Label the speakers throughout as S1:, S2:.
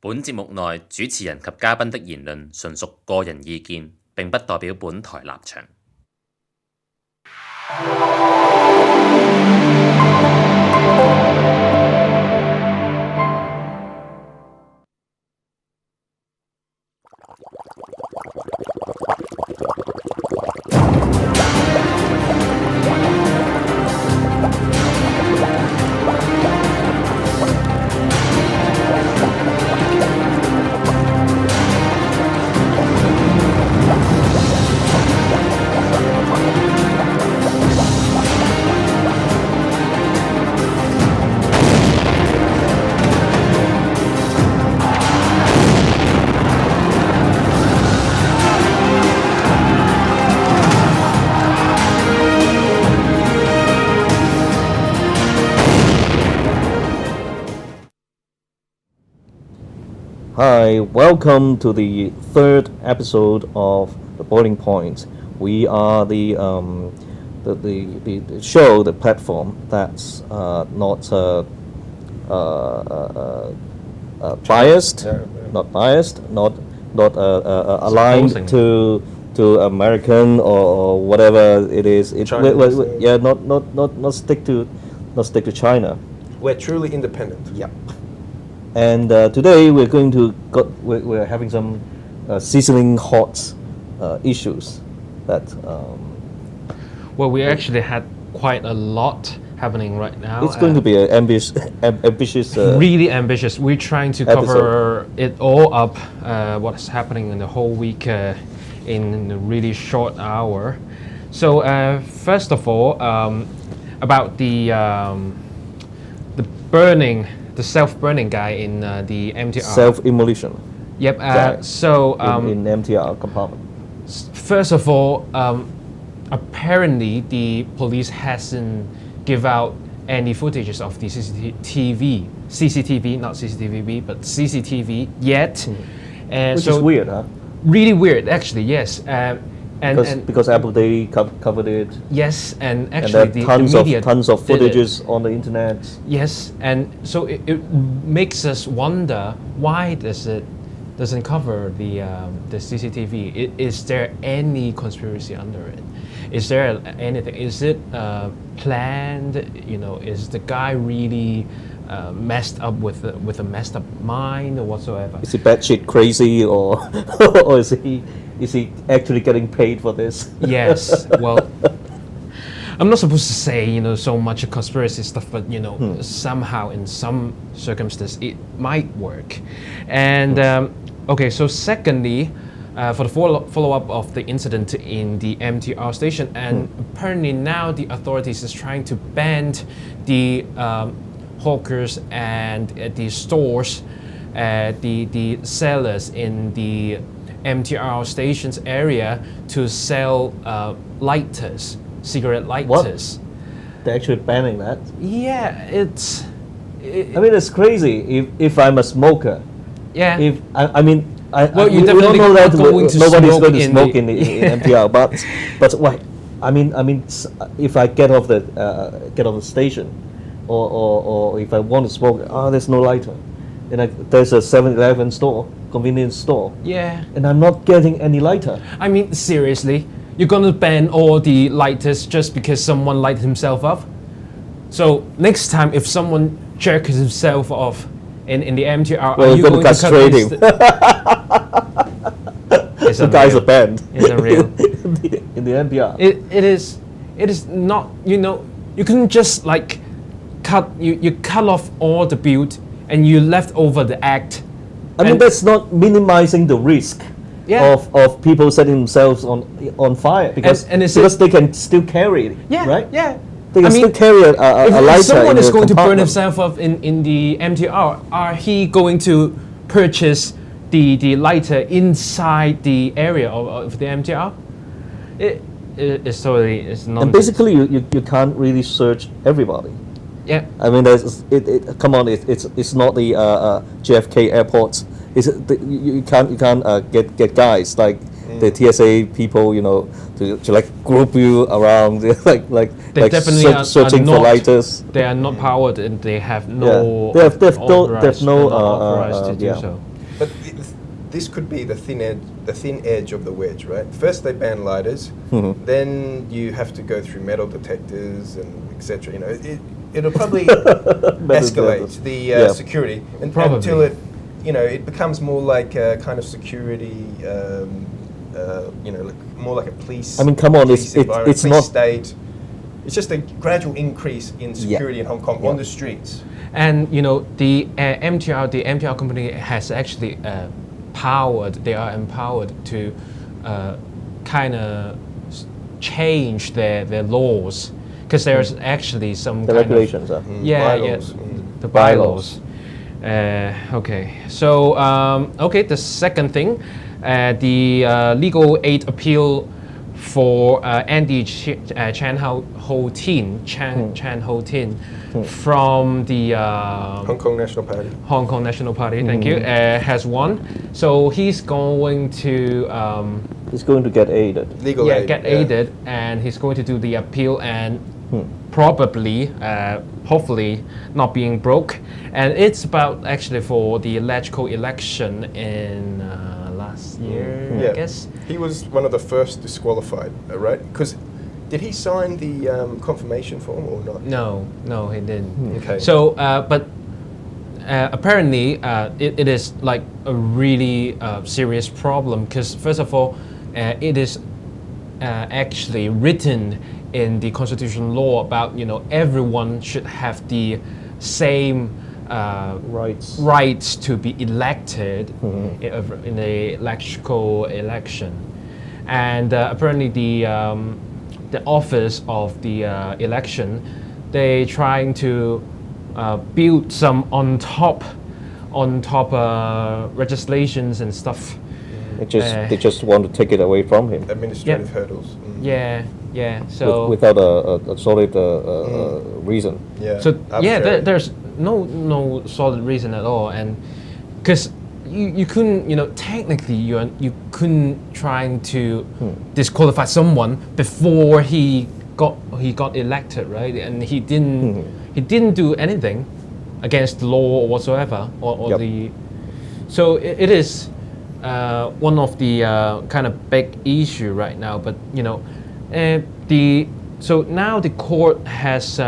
S1: 本節目內主持人及嘉賓的言論純屬個人意見，並不代表本台立場。
S2: Hi, welcome to the third episode of The Boiling Point. We are the show, the platform that's not biased, not aligned to American or whatever it is. Not stick to China.
S3: We're truly independent.
S2: Yeah. And today we're having some sizzling hot issues that.
S4: Well, we actually had quite a lot happening right now.
S2: It's going to be an ambitious.
S4: Really ambitious. We're trying to cover it all up. What's happening in the whole week in a really short hour. So first of all, about the burning. The self-burning guy in the MTR.
S2: Self-immolation.
S4: Yep.
S2: In MTR compartment.
S4: First of all, apparently the police hasn't give out any footages of the CCTV, not CCTV, but CCTV yet.
S2: Which is weird, huh?
S4: Really weird, actually. Yes.
S2: Because Apple they covered it.
S4: Yes, and actually
S2: and there are tons of footages on the internet.
S4: Yes, and so it makes us wonder why doesn't cover the CCTV. Is there any conspiracy under it? Is there anything? Is it planned? You know, is the guy really messed up with a messed up mind or whatsoever?
S2: Is he batshit crazy or or is he actually getting paid for this?
S4: Yes. Well, I'm not supposed to say so much conspiracy stuff, but somehow in some circumstances it might work. And okay, so secondly, for the follow-up of the incident in the MTR station, and apparently now the authorities is trying to ban the hawkers and the stores, the sellers in the MTR stations area to sell lighters, cigarette lighters.
S2: What? They're actually banning that?
S4: Yeah,
S2: I mean, it's crazy. If I'm a smoker,
S4: yeah.
S2: We don't
S4: know
S2: that
S4: nobody's
S2: going to smoke in MTR, but why? I mean, if I get off the station, or if I want to smoke, there's no lighter, and there's a 7-Eleven store, convenience store.
S4: Yeah.
S2: And I'm not getting any lighter.
S4: I mean, seriously, you're gonna ban all the lighters just because someone lighted himself up? So next time, if someone jerks himself off in the MTR,
S2: well,
S4: are you going to
S2: castrate him? The guys are banned.
S4: It's unreal.
S2: in the MTR.
S4: It is not. You couldn't just like cut off all the build and you left over the act.
S2: I mean, that's not minimizing the risk of people setting themselves on fire because they can still carry it, right?
S4: Yeah.
S2: They can still carry a lighter.
S4: If someone is going to burn himself up in the MTR, are he going to purchase the lighter inside the area of the MTR? It's totally nonsense.
S2: And basically, you can't really search everybody.
S4: Yeah.
S2: I mean, come on, it's not the JFK airport. You can't get guys like the TSA people, to like group you around, searching for lighters.
S4: They are not powered, and they have no.
S2: There's no
S4: authorized to do so.
S3: this could be the thin edge of the wedge, right? First they ban lighters, then you have to go through metal detectors and etc. You know, it'll probably escalate the security until it, you know, it becomes more like a kind of security, you know, like, more like a police.
S2: I mean, come on, it's
S3: police
S2: not
S3: state. It's just a gradual increase in security in Hong Kong on the streets.
S4: And you know, the MTR company has actually they are empowered to kind of change their laws, because there's actually some
S2: the regulations.
S3: Bylaws.
S4: The bylaws. Okay, so the second thing, the legal aid appeal for Andy Chan Ho Tin from the
S3: Hong Kong National Party.
S4: Hong Kong National Party, thank you, has won. So he's going to
S2: get aided.
S3: Legal aid.
S4: Aided, and he's going to do the appeal and probably, hopefully, not being broke. And it's about actually for the electrical election in last year, I guess.
S3: He was one of the first disqualified, right? Because did he sign the confirmation form or not?
S4: No, he didn't.
S3: Okay.
S4: So, but apparently, it is like a really serious problem, because first of all, it is actually written in the constitutional law about, you know, everyone should have the same rights to be elected in a electrical election, and apparently the office of the election, they trying to build some on top legislations and stuff.
S2: They just want to take it away from him.
S3: Administrative hurdles.
S4: Yeah. So
S2: without a solid reason.
S3: Yeah.
S4: So there's no solid reason at all, and because you couldn't, you know, technically you couldn't trying to disqualify someone before he got elected, right? And he didn't do anything against the law or whatsoever, or the. So it is one of the kind of big issue right now. But you know, so now the court has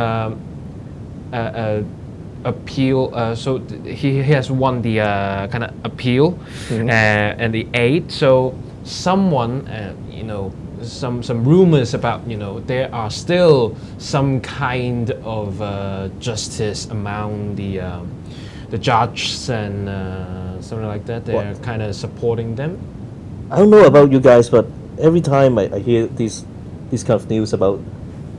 S4: appeal. So he has won the kind of appeal and the aid. So someone, you know, some rumors about, you know, there are still some kind of justice among the judges and something like that. They're kind of supporting them.
S2: I don't know about you guys, but every time I hear these kind of news about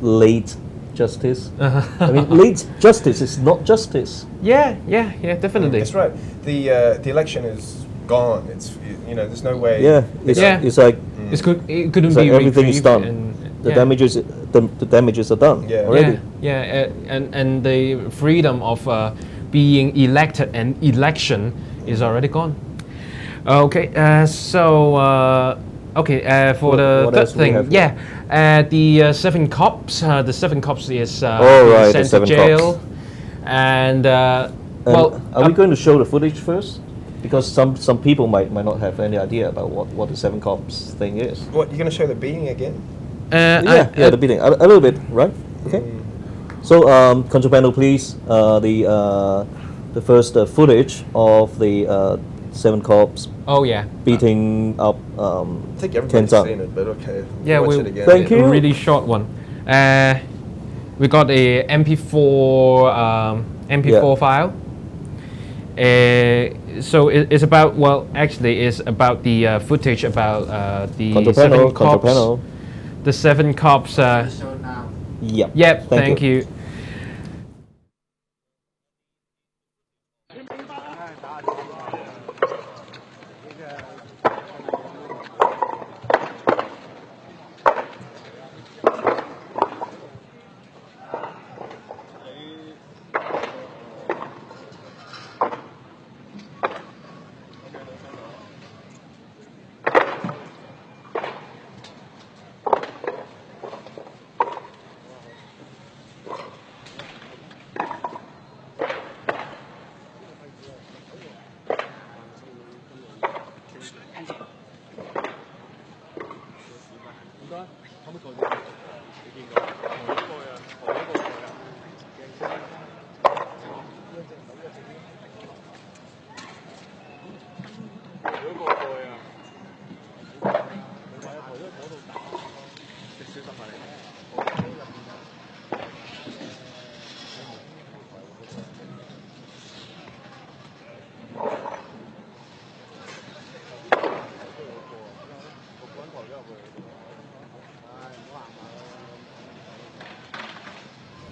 S2: late justice, I mean, late justice is not justice.
S4: Yeah, definitely.
S3: That's right. The election is gone. It's, you know, there's no way.
S2: It's like
S4: it couldn't be
S2: like everything is done. The damages are done already.
S4: And the freedom of being elected and election is already gone. Okay, for the third thing, the 7 cops. The 7 cops is sent to jail, cops. And
S2: are we going to show the footage first? Because some people might not have any idea about what the 7 cops thing is.
S3: What, you're going to show the beating again?
S2: The beating a little bit, right? Okay. So, control panel, please. The first footage of the 7 cops. Beating up
S3: I think everybody's
S2: Ken Tsang.
S3: seen it, but okay.
S4: Yeah,
S3: watch it again.
S2: Thank you.
S4: A really short one. We got a MP4 file. So it's about, well, actually it's about the footage about the
S2: control
S4: 7
S2: panel,
S4: cops.
S2: panel.
S4: The 7 cops.
S2: Yep.
S4: Thank you.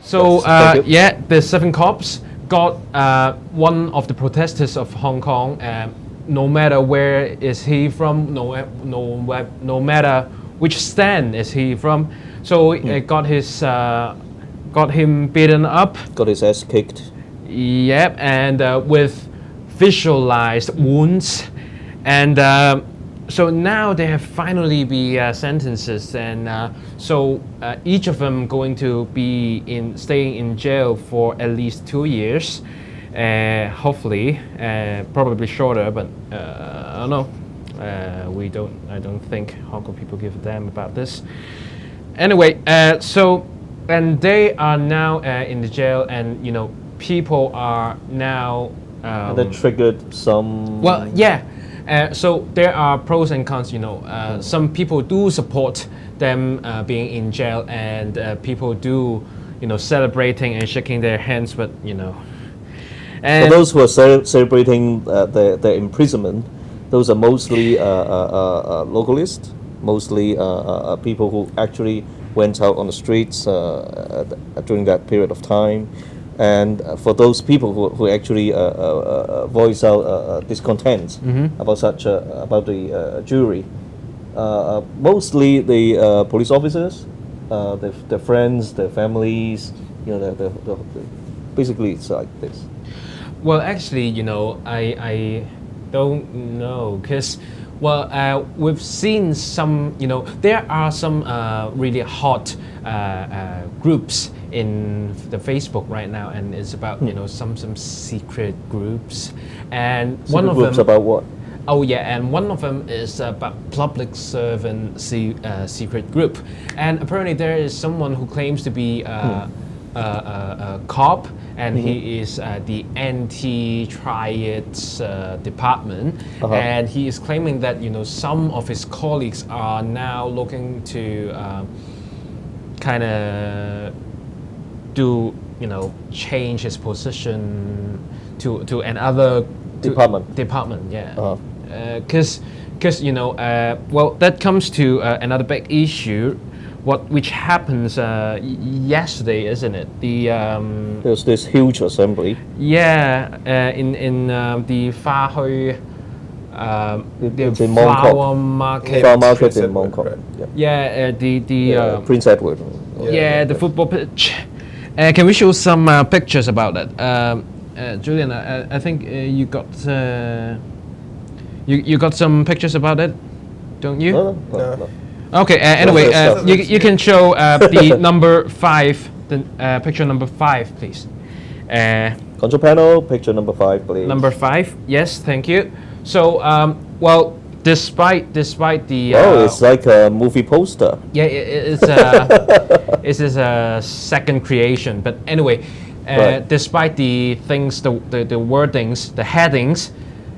S4: So
S2: Thank you.
S4: yeah, the 7 cops got one of the protesters of Hong Kong. No matter where is he from, no matter which stand is he from. So got him beaten up.
S2: Got his ass kicked.
S4: Yep, and with visualized wounds, and so now they have finally be sentences, and so each of them going to be staying in jail for at least 2 years, hopefully, probably shorter, but I don't know. I don't think Hong Kong people give a damn about this. Anyway, so and they are now in the jail, and people are now.
S2: And that triggered some.
S4: Well, yeah. So there are pros and cons. Some people do support them being in jail, and people do, celebrating and shaking their hands. But
S2: For those who are celebrating their imprisonment, those are mostly localists, mostly people who actually went out on the streets during that period of time. And for those people who actually voice out discontent about about the jury, mostly the police officers, their friends, their families, basically it's like this.
S4: Well, actually, I don't know, because we've seen some, there are some really hot groups in the Facebook right now, and it's about some secret groups, and one of
S2: groups
S4: them
S2: about what?
S4: Oh yeah, and one of them is about public servant secret group, and apparently there is someone who claims to be a cop, and he is the anti-triads department, and he is claiming that some of his colleagues are now looking to kind of do change his position to another department, yeah, because well, that comes to another big issue, which happens yesterday, isn't it?
S2: There's this huge assembly.
S4: Yeah, in the 花墟
S2: it's in
S4: flower market.
S2: Flower market in Mong Kok.
S4: Yeah, the
S2: Prince Edward.
S4: the football pitch. Can we show some pictures about that? Julian, I think you got you got some pictures about it, don't you?
S2: No.
S4: Okay. Anyway, you can show the number 5, the picture number 5, please.
S2: Control panel, picture number 5, please.
S4: Number 5, yes, thank you. So, well, despite the
S2: it's like a movie poster.
S4: yeah, it's is a second creation. But anyway,
S2: Right.
S4: despite the things, the wordings, the headings,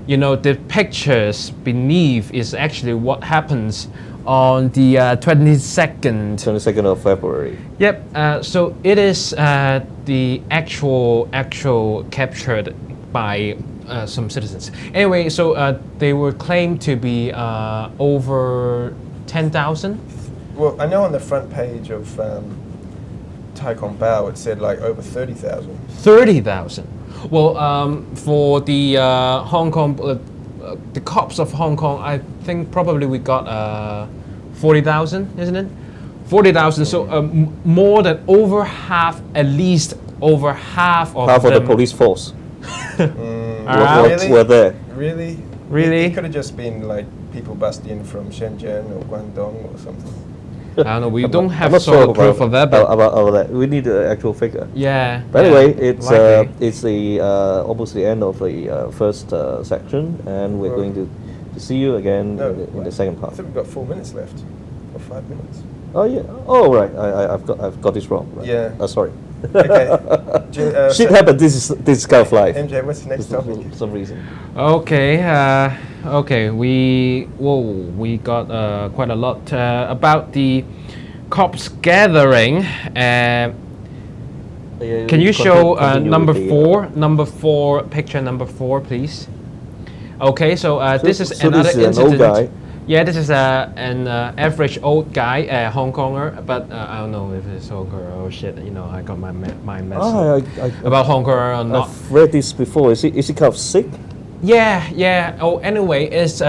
S4: the pictures beneath is actually what happens on the 22nd
S2: of February.
S4: Yep. So it is the actual captured by some citizens. Anyway, so they were claimed to be over 10,000.
S3: Well, I know on the front page of Taikong it said like over 30,000.
S4: 30,000. Well, for the Hong Kong, the cops of Hong Kong, I think probably we got 40,000, isn't it? 40,000. So more than over half, at least over half of
S2: the police force
S3: Really?
S2: were there.
S3: Really?
S4: Really?
S3: It could have just been like people busting in from Shenzhen or Guangdong or something.
S4: I don't know. We don't
S2: I'm
S4: have
S2: not sure
S4: solid proof of that, but
S2: about that. We need the actual figure.
S4: yeah.
S2: But
S4: yeah,
S2: anyway, it's
S4: likely.
S2: the almost the end of the first section, and we're going to see you again in the second
S3: I
S2: part.
S3: think we've got 4 minutes left, or 5 minutes.
S2: Oh yeah. Oh right. I've got this wrong. Right.
S3: Yeah.
S2: Sorry.
S3: Okay.
S2: Shit happened. This is kind of life.
S3: MJ, what's the next topic?
S2: For some reason.
S4: Okay. Okay. We got quite a lot about the cops gathering. Can you show number 4, picture number 4, please? Okay, so this is another
S2: this is
S4: incident.
S2: an old guy
S4: Yeah, this is an average old guy, Hong Konger, but I don't know if it's Hong Konger or shit. You know, I got my mind messed up about Hong Konger or not.
S2: I've read this before. Is he kind of sick?
S4: Yeah. Oh, anyway, it's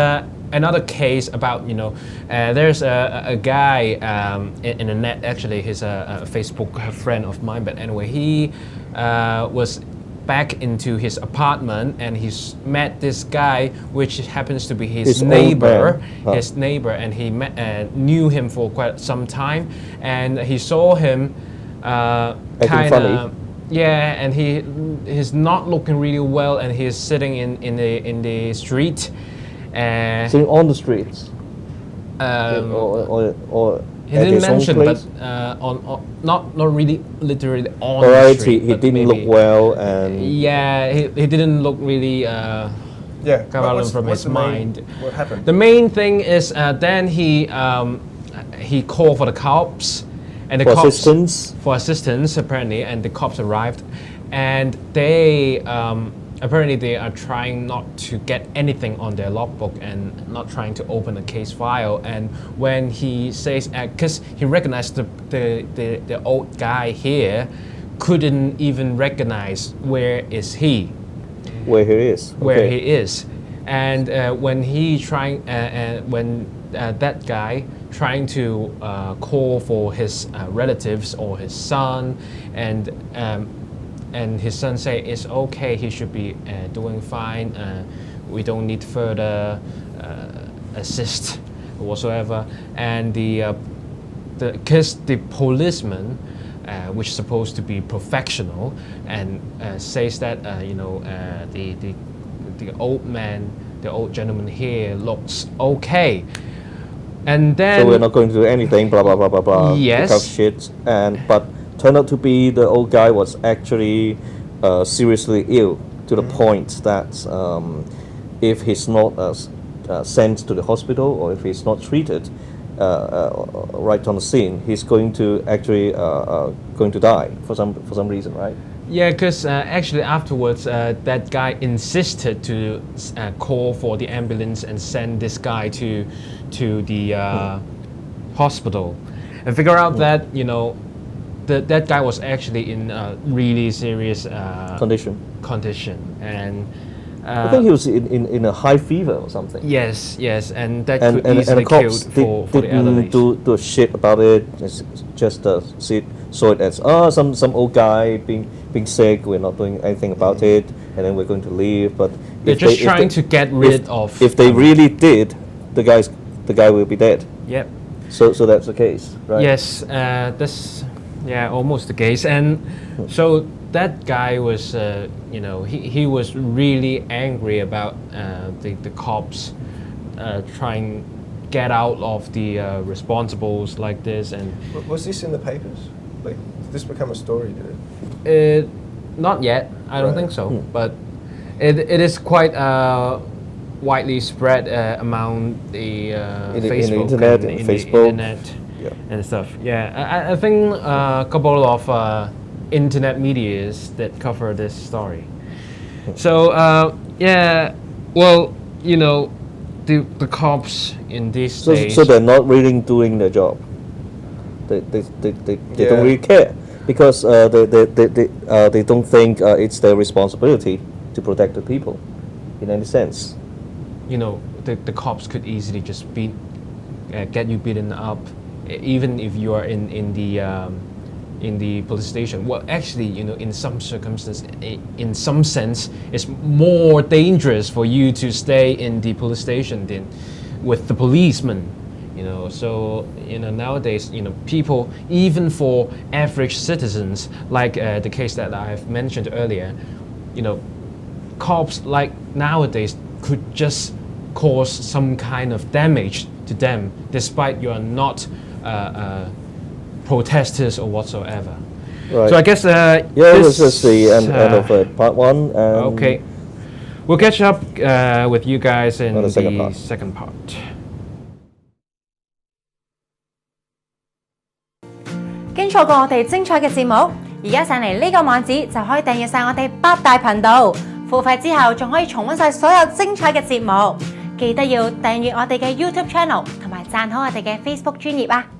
S4: another case about, you know, there's a guy in the net. Actually, he's a Facebook friend of mine. But anyway, he was back into his apartment and he's met this guy, which happens to be his neighbor. His neighbor, and he knew him for quite some time, and he saw him kind of. Yeah, and he's not looking really well, and he's sitting in the street.
S2: Sitting on the streets. Or
S4: he didn't mention, but on not really literally on the
S2: right,
S4: street.
S2: He didn't look well, and
S4: yeah, he didn't look really from his mind.
S3: What happened?
S4: The main thing is then he called for the cops. And the for assistance apparently, and the cops arrived, and they apparently they are trying not to get anything on their logbook and not trying to open a case file. And when he says, because he recognized the old guy here, couldn't even recognize where he is, and when he trying when that guy trying to call for his relatives or his son, and his son say it's okay, he should be doing fine, we don't need further assist whatsoever. And the policeman, which is supposed to be professional, and says that the old gentleman here looks okay. And then,
S2: so we're not going to do anything, blah blah blah blah blah.
S4: Yes.
S2: Shit. But turned out to be the old guy was actually seriously ill to the point that if he's not sent to the hospital, or if he's not treated right on the scene, he's going to actually going to die for some reason, right?
S4: Yeah, because actually afterwards, that guy insisted to call for the ambulance and send this guy to the hospital, and figure out that that guy was actually in a really serious condition, and
S2: I think he was in a high fever or something.
S4: Yes, and that could easily kill for the elderly.
S2: Do a shit about it. Just saw it as some old guy being sick. We're not doing anything about it, and then we're going to leave. But
S4: they're just trying to get rid of.
S2: If they really did, the guy will be dead.
S4: Yep.
S2: So that's the case, right?
S4: Yes, that's almost the case. And so that guy was, he was really angry about the cops trying get out of the responsibles like this. And
S3: was this in the papers? Like, did this become a story? Did it?
S4: Not yet. I don't think so. But it is quite widely spread among the Facebook
S2: in the internet,
S4: and
S2: Facebook,
S4: internet and stuff. Yeah, I think a couple of internet medias that cover this story. So the cops in these days.
S2: So they're not really doing their job. They don't really care, because they don't think it's their responsibility to protect the people, in any sense.
S4: The cops could easily just get you beaten up, even if you are in the police station. Well, actually, in some circumstances, in some sense, it's more dangerous for you to stay in the police station than with the policeman. So nowadays, people, even for average citizens, like the case that I've mentioned earlier, cops like nowadays could just cause some kind of damage to them, despite you are not protesters or whatsoever.
S2: Right.
S4: So I guess
S2: this is the end of part one.
S4: Okay, we'll catch up with you guys in the second part.
S5: 經錯過我哋精彩嘅節目，而家上嚟呢個網址就可以訂閱晒我哋8大頻道，付費之後仲可以重溫晒所有精彩嘅節目。記得要訂閱我哋嘅 YouTube channel 同埋讚好我哋嘅 Facebook 專頁啊！